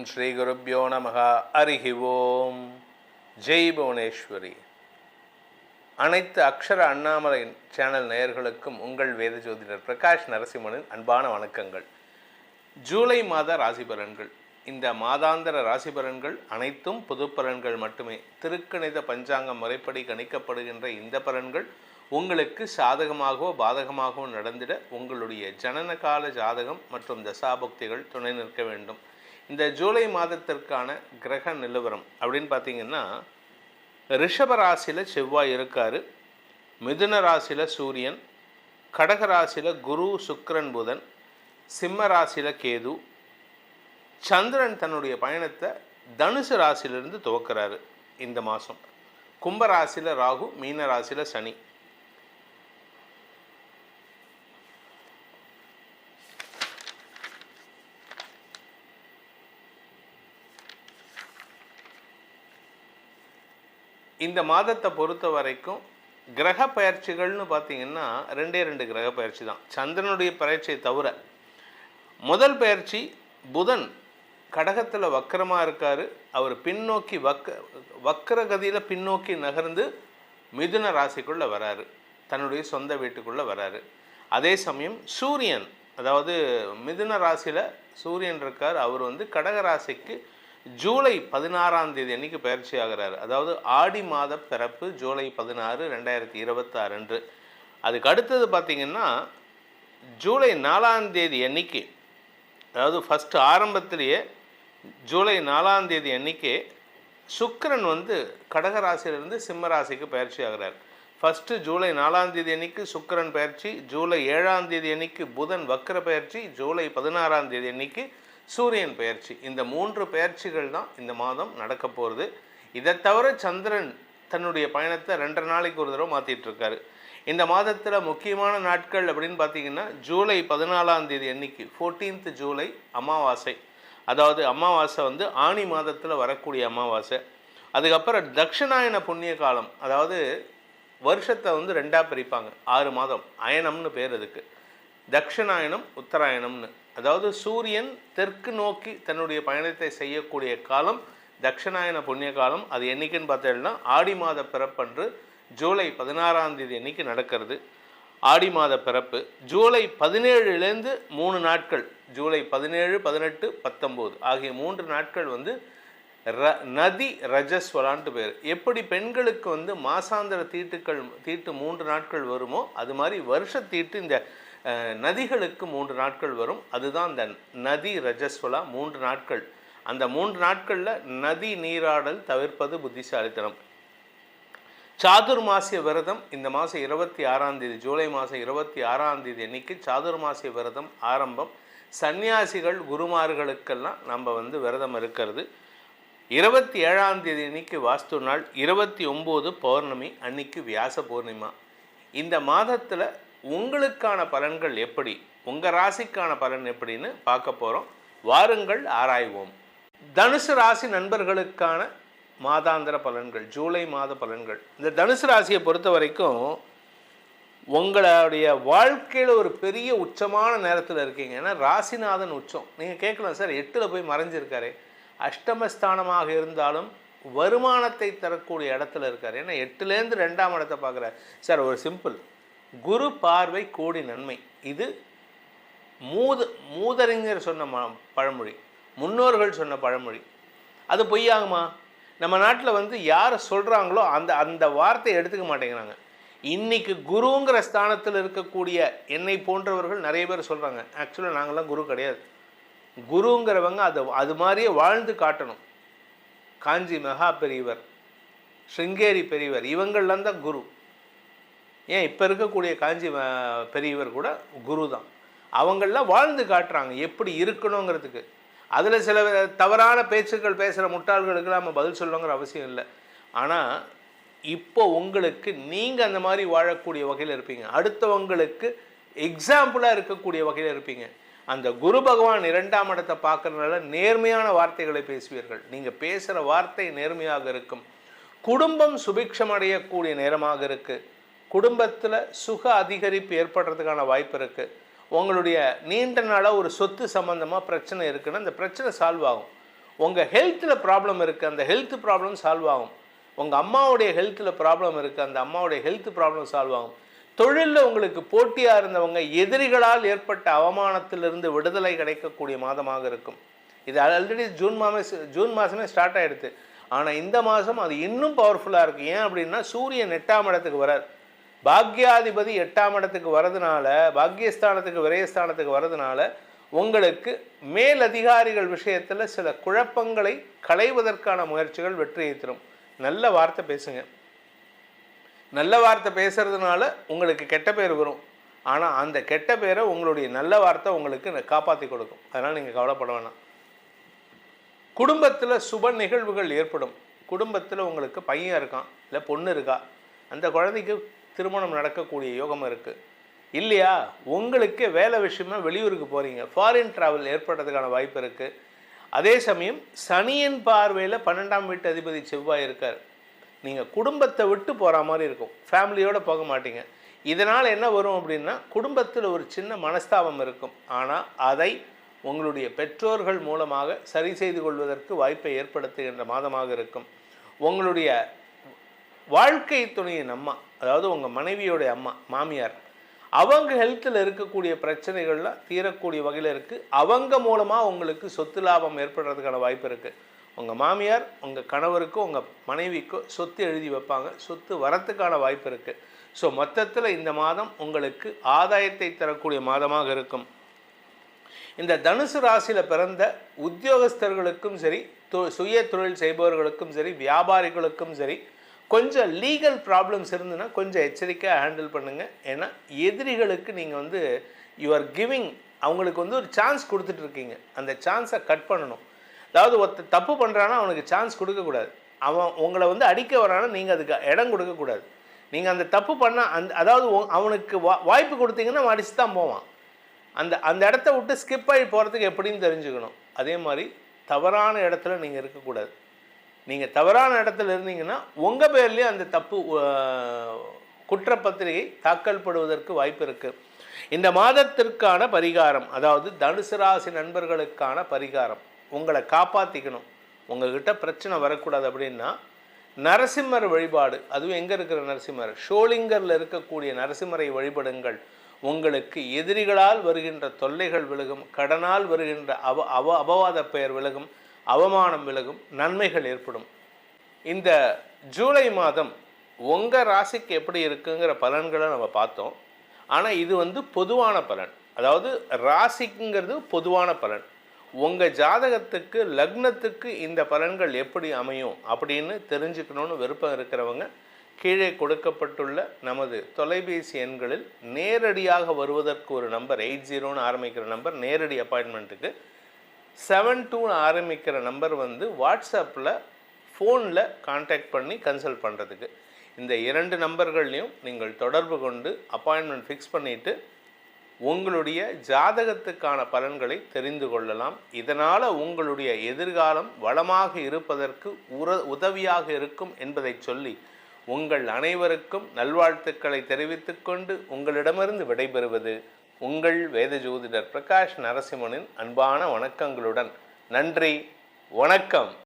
ஸ்ரீ குருப்யோ நமஹ. ஹரிஹி ஓம். ஜெய் புவனேஸ்வரி. அனைத்து அக்ஷர அண்ணாமலை சேனல் நேயர்களுக்கும் உங்கள் வேத ஜோதிடர் பிரகாஷ் நரசிம்மனின் அன்பான வணக்கங்கள். ஜூலை மாத ராசி பலன்கள். இந்த மாதாந்திர ராசி பலன்கள் அனைத்தும் பொது பலன்கள் மட்டுமே. திருக்கணித பஞ்சாங்கம் முறைப்படி கணிக்கப்படுகின்ற இந்த பலன்கள் உங்களுக்கு சாதகமாகவோ பாதகமாகவோ நடந்திட உங்களுடைய ஜனன கால ஜாதகம் மற்றும் தசாபுக்திகள் துணை நிற்க வேண்டும். இந்த ஜூலை மாதத்திற்கான கிரக நிலவரம் அப்படின்னு பார்த்தீங்கன்னா, ரிஷப ராசியில் செவ்வாய் இருக்கார், மிதுன ராசியில் சூரியன், கடக ராசியில் குரு சுக்கிரன் புதன், சிம்ம ராசியில் கேது, சந்திரன் தன்னுடைய பயணத்தை தனுசு ராசியிலிருந்து துவக்கிறாரு இந்த மாதம். கும்ப ராசியில் ராகு, மீன ராசியில் சனி. இந்த மாதத்தை பொறுத்த வரைக்கும் கிரக பயிற்சிகள்னு பார்த்தீங்கன்னா ரெண்டு கிரக பயிற்சி தான். சந்திரனுடைய பயிற்சியை தவிர முதல் பயிற்சி புதன் கடகத்தில் வக்கரமாக இருக்கார். அவர் பின்னோக்கி வக்கரகதியில் பின்னோக்கி நகர்ந்து மிதுன ராசிக்குள்ளே வராரு, தன்னுடைய சொந்த வீட்டுக்குள்ளே வராரு. அதே சமயம் சூரியன், அதாவது மிதுன ராசியில் சூரியன் இருக்கார், அவர் கடக ராசிக்கு ஜூலை 16ஆம் தேதி அன்றைக்கி பயிற்சி ஆகிறார். அதாவது ஆடி மாத பிறப்பு ஜூலை 16, 2026 அன்று. அதுக்கு அடுத்தது பார்த்திங்கன்னா ஜூலை 4ஆம் தேதி அன்றைக்கி, அதாவது ஃபஸ்ட்டு ஆரம்பத்திலேயே ஜூலை 4ஆம் தேதி அன்றைக்கி சுக்கிரன் கடக ராசியிலிருந்து சிம்ம ராசிக்கு பயிற்சி ஆகிறார். ஃபஸ்ட்டு ஜூலை 4ஆம் தேதி அன்றைக்கி சுக்கிரன் பயிற்சி, ஜூலை 7ஆம் தேதி அன்றைக்கி புதன் வக்கர பயிற்சி, ஜூலை 16ஆம் தேதி அன்றைக்கி சூரியன் பயிற்சி. இந்த 3 பயிற்சிகள் தான் இந்த மாதம் நடக்க போகிறது. இதை தவிர சந்திரன் தன்னுடைய பயணத்தை 2 நாளைக்கு ஒரு தடவை மாற்றிட்டுருக்காரு. இந்த மாதத்தில் முக்கியமான நாட்கள் அப்படின்னு பார்த்தீங்கன்னா, ஜூலை 14ஆம் தேதி அன்னைக்கு 14th ஜூலை அமாவாசை. அதாவது அமாவாசை ஆனி மாதத்தில் வரக்கூடிய அமாவாசை. அதுக்கப்புறம் தட்சிணாயன புண்ணிய காலம், அதாவது வருஷத்தை 2ஆக பிரிப்பாங்க. 6 மாதம், அயனம்னு பேர் அதுக்கு. தட்சிணாயனம், உத்தராயணம்னு. அதாவது சூரியன் தெற்கு நோக்கி தன்னுடைய பயணத்தை செய்யக்கூடிய காலம் தட்சிணாயன புண்ணிய காலம். அது என்றைக்குன்னு பார்த்தீங்கன்னா ஆடி மாத பிறப்பன்று ஜூலை 16ஆம் தேதி அன்றைக்கி நடக்கிறது. ஆடி மாத பிறப்பு ஜூலை 17லேருந்து 3 நாட்கள், ஜூலை 17, 18, 19 ஆகிய 3 நாட்கள் நதி ரஜஸ்வலான்ட்டு பேர். எப்படி பெண்களுக்கு மாசாந்திர தீட்டு 3 நாட்கள் வருமோ, அது மாதிரி வருஷ தீட்டு இந்த நதிகளுக்கு 3 நாட்கள் வரும். அதுதான் இந்த நதி ரஜஸ்வலா 3 நாட்கள். அந்த 3 நாட்களில் நதி நீராடல் தவிர்ப்பது புத்திசாலித்தனம். சாதுர்மாசிய விரதம் இந்த மாதம் 26ஆம் தேதி, ஜூலை மாதம் 26ஆம் தேதி அன்னைக்கு சாதுர்மாசிய விரதம் ஆரம்பம். சன்னியாசிகள் குருமார்களுக்கெல்லாம் நம்ம விரதம் இருக்கிறது. 27ஆம் தேதி அன்னைக்கு வாஸ்து நாள், 29 பௌர்ணமி அன்னைக்கு வியாச பூர்ணிமா. இந்த மாதத்தில் உங்களுக்கான பலன்கள் எப்படி, உங்கள் ராசிக்கான பலன் எப்படின்னு பார்க்க போகிறோம். வாருங்கள் ஆராய்வோம். தனுசு ராசி நண்பர்களுக்கான மாதாந்திர பலன்கள், ஜூலை மாத பலன்கள். இந்த தனுசு ராசியை பொறுத்த வரைக்கும் உங்களுடைய வாழ்க்கையில் ஒரு பெரிய உச்சமான நேரத்தில் இருக்கீங்க. ஏன்னா ராசிநாதன் உச்சம். நீங்கள் கேட்கலாம், சார் 8ல் போய் மறைஞ்சிருக்காரு, அஷ்டமஸ்தானமாக இருந்தாலும் வருமானத்தை தரக்கூடிய இடத்துல இருக்கார், ஏன்னா 8லேருந்து 2ஆம் இடத்தை பார்க்குறார். சார் ஒரு சிம்பிள், குரு பார்வை கோடி நன்மை. இது மூதறிஞர் சொன்ன பழமொழி, முன்னோர்கள் சொன்ன பழமொழி. அது பொய்யாகுமா? நம்ம நாட்டில் யாரை சொல்கிறாங்களோ அந்த வார்த்தையை எடுத்துக்க மாட்டேங்கிறாங்க. இன்றைக்கி குருங்கிற ஸ்தானத்தில் இருக்கக்கூடிய என்னை போன்றவர்கள் நிறைய பேர் சொல்கிறாங்க, ஆக்சுவலாக நாங்களாம் குரு கிடையாது. குருங்கிறவங்க அது மாதிரியே வாழ்ந்து காட்டணும். காஞ்சி மகா பெரியவர், ஸ்ருங்கேரி பெரியவர், இவங்கள்லாம் தான் குரு. ஏன் இப்போ இருக்கக்கூடிய காஞ்சி பெரியவர் கூட குரு தான். அவங்களாம் வாழ்ந்து காட்டுறாங்க எப்படி இருக்கணுங்கிறதுக்கு. அதில் சில தவறான பேச்சுக்கள் பேசுகிற முட்டாள்களுக்கெல்லாம் நம்ம பதில் சொல்லணுங்கிற அவசியம் இல்லை. ஆனால் இப்போ உங்களுக்கு நீங்கள் அந்த மாதிரி வாழக்கூடிய வகையில் இருப்பீங்க, அடுத்தவங்களுக்கு எக்ஸாம்பிளாக இருக்கக்கூடிய வகையில் இருப்பீங்க. அந்த குரு பகவான் 2ஆம் இடத்தை பார்க்குறதுனால நேர்மையான வார்த்தைகளை பேசுவீர்கள். நீங்கள் பேசுகிற வார்த்தை நேர்மையாக இருக்கும். குடும்பம் சுபிக்ஷம் அடையக்கூடிய நேரமாக இருக்குது. குடும்பத்தில் சுக அதிகரிப்பு ஏற்படுறதுக்கான வாய்ப்பு இருக்குது. உங்களுடைய நீண்ட நாளாக ஒரு சொத்து சம்மந்தமாக பிரச்சனை இருக்குன்னா அந்த பிரச்சனை சால்வ் ஆகும். உங்கள் ஹெல்த்தில் ப்ராப்ளம் இருக்குது, அந்த ஹெல்த் ப்ராப்ளம் சால்வ் ஆகும். உங்கள் அம்மாவுடைய ஹெல்த்தில் ப்ராப்ளம் இருக்குது, அந்த அம்மாவுடைய ஹெல்த் ப்ராப்ளம் சால்வ் ஆகும். தொழிலில் உங்களுக்கு போட்டியாக இருந்தவங்க எதிரிகளால் ஏற்பட்ட அவமானத்திலிருந்து விடுதலை கிடைக்கக்கூடிய மாதமாக இருக்கும். இது ஆல்ரெடி ஜூன் மாதமே ஸ்டார்ட் ஆகிடுது. ஆனால் இந்த மாதம் அது இன்னும் பவர்ஃபுல்லாக இருக்குது. ஏன் அப்படின்னா சூரியன் 8ஆம் இடத்துக்கு வரார். பாக்யாதிபதி 8ஆம் இடத்துக்கு வரதுனால, பாக்யஸ்தானத்துக்கு விரயஸ்தானத்துக்கு வரதுனால உங்களுக்கு மேலதிகாரிகள் விஷயத்தில் சில குழப்பங்களை களைவதற்கான முயற்சிகள் வெற்றியை தரும். நல்ல வார்த்தை பேசுங்க. நல்ல வார்த்தை பேசுறதுனால உங்களுக்கு கெட்ட பேர் வரும். ஆனால் அந்த கெட்ட பேரை உங்களுடைய நல்ல வார்த்தை உங்களுக்கு காப்பாற்றி கொடுக்கும். அதனால் நீங்கள் கவலைப்பட வேணாம். குடும்பத்தில் சுப நிகழ்வுகள் ஏற்படும். குடும்பத்தில் உங்களுக்கு பையன் இருக்கான், இல்லை பொண்ணு இருக்கா, அந்த குழந்தைக்கு திருமணம் நடக்கக்கூடிய யோகம் இருக்குது. இல்லையா, உங்களுக்கு வேலை விஷயமா வெளியூருக்கு போகிறீங்க, ஃபாரின் ட்ராவல் ஏற்படுறதுக்கான வாய்ப்பு இருக்குது. அதே சமயம் சனியின் பார்வையில் 12ஆம் வீட்டு அதிபதி செவ்வாய் இருக்கார். நீங்கள் குடும்பத்தை விட்டு போகிற மாதிரி இருக்கும், ஃபேமிலியோடு போக மாட்டீங்க. இதனால் என்ன வரும் அப்படின்னா குடும்பத்தில் ஒரு சின்ன மனஸ்தாபம் இருக்கும். ஆனால் அதை உங்களுடைய பெற்றோர்கள் மூலமாக சரி செய்து கொள்வதற்கு வாய்ப்பை ஏற்படுத்துகின்ற மாதமாக இருக்கும். உங்களுடைய வாழ்க்கை துணையின் அம்மா, அதாவது உங்கள் மனைவியோடைய அம்மா, மாமியார், அவங்க ஹெல்த்தில் இருக்கக்கூடிய பிரச்சனைகள்லாம் தீரக்கூடிய வகையில் இருக்குது. அவங்க மூலமாக உங்களுக்கு சொத்து லாபம் ஏற்படுறதுக்கான வாய்ப்பு இருக்குது. உங்கள் மாமியார் உங்கள் கணவருக்கோ உங்கள் மனைவிக்கோ சொத்து எழுதி வைப்பாங்க, சொத்து வரத்துக்கான வாய்ப்பு இருக்குது. ஸோ மொத்தத்தில் இந்த மாதம் உங்களுக்கு ஆதாயத்தை தரக்கூடிய மாதமாக இருக்கும். இந்த தனுசு ராசியில் பிறந்த உத்தியோகஸ்தர்களுக்கும் சரி, சுய தொழில் செய்பவர்களுக்கும் சரி, வியாபாரிகளுக்கும் சரி, கொஞ்சம் லீகல் ப்ராப்ளம்ஸ் இருந்துன்னா கொஞ்சம் எச்சரிக்கையாக ஹேண்டில் பண்ணுங்கள். ஏன்னா எதிரிகளுக்கு நீங்கள் யூஆர் கிவிங், அவங்களுக்கு ஒரு சான்ஸ் கொடுத்துட்ருக்கீங்க. அந்த சான்ஸை கட் பண்ணணும். அதாவது ஒருத்தர் தப்பு பண்ணுறான்னா அவனுக்கு சான்ஸ் கொடுக்கக்கூடாது. அவன் உங்களை அடிக்க வரானா நீங்கள் அதுக்கு இடம் கொடுக்கக்கூடாது. நீங்கள் அந்த தப்பு பண்ணால் அதாவது அவனுக்கு வாய்ப்பு கொடுத்தீங்கன்னா அடிச்சு தான் போவான். அந்த இடத்த விட்டு ஸ்கிப் ஆகி போகிறதுக்கு எப்படின்னு தெரிஞ்சுக்கணும். அதே மாதிரி தவறான இடத்துல நீங்கள் இருக்கக்கூடாது. நீங்கள் தவறான இடத்துல இருந்தீங்கன்னா உங்கள் பேர்லேயே அந்த தப்பு குற்றப்பத்திரிகை தாக்கல் படுவதற்கு வாய்ப்பு இருக்குது. இந்த மாதத்திற்கான பரிகாரம், அதாவது தனுசு ராசி நண்பர்களுக்கான பரிகாரம், உங்களை காப்பாற்றிக்கணும், உங்கள்கிட்ட பிரச்சனை வரக்கூடாது அப்படின்னா நரசிம்மர் வழிபாடு. அதுவும் எங்கே இருக்கிற நரசிம்மர்? ஷோலிங்கரில் இருக்கக்கூடிய நரசிம்மரை வழிபடுங்கள். உங்களுக்கு எதிரிகளால் வருகின்ற தொல்லைகள் விலகும், கடனால் வருகின்ற அபவாத பெயர் விலகும், அவமானம் விலகும், நன்மைகள் ஏற்படும். இந்த ஜூலை மாதம் உங்கள் ராசிக்கு எப்படி இருக்குங்கிற பலன்களை நம்ம பார்த்தோம். ஆனால் இது பொதுவான பலன், அதாவது ராசிக்குங்கிறது பொதுவான பலன். உங்கள் ஜாதகத்துக்கு லக்னத்துக்கு இந்த பலன்கள் எப்படி அமையும் அப்படின்னு தெரிஞ்சுக்கணுன்னு விருப்பம் இருக்கிறவங்க கீழே கொடுக்கப்பட்டுள்ள நமது தொலைபேசி எண்களில் நேரடியாக வருவதற்கு ஒரு நம்பர் 80ன்னு ஆரம்பிக்கிற நம்பர் நேரடி அப்பாயின்மெண்ட்டுக்கு, 72ன்னு ஆரம்பிக்கிற நம்பர் வாட்ஸ்அப்பில் ஃபோனில் கான்டாக்ட் பண்ணி கன்சல்ட் பண்ணுறதுக்கு. இந்த 2 நம்பர்கள்லையும் நீங்கள் தொடர்பு கொண்டு அப்பாயின்மெண்ட் ஃபிக்ஸ் பண்ணிவிட்டு உங்களுடைய ஜாதகத்துக்கான பலன்களை தெரிந்து கொள்ளலாம். இதனால் உங்களுடைய எதிர்காலம் வளமாக இருப்பதற்கு உதவியாக இருக்கும் என்பதை சொல்லி உங்கள் அனைவருக்கும் நல்வாழ்த்துக்களை தெரிவித்துக்கொண்டு உங்களிடமிருந்து விடைபெறுவது உங்கள் வேத ஜோதிடர் பிரகாஷ் நரசிம்மனின் அன்பான வணக்கங்களுடன். நன்றி, வணக்கம்.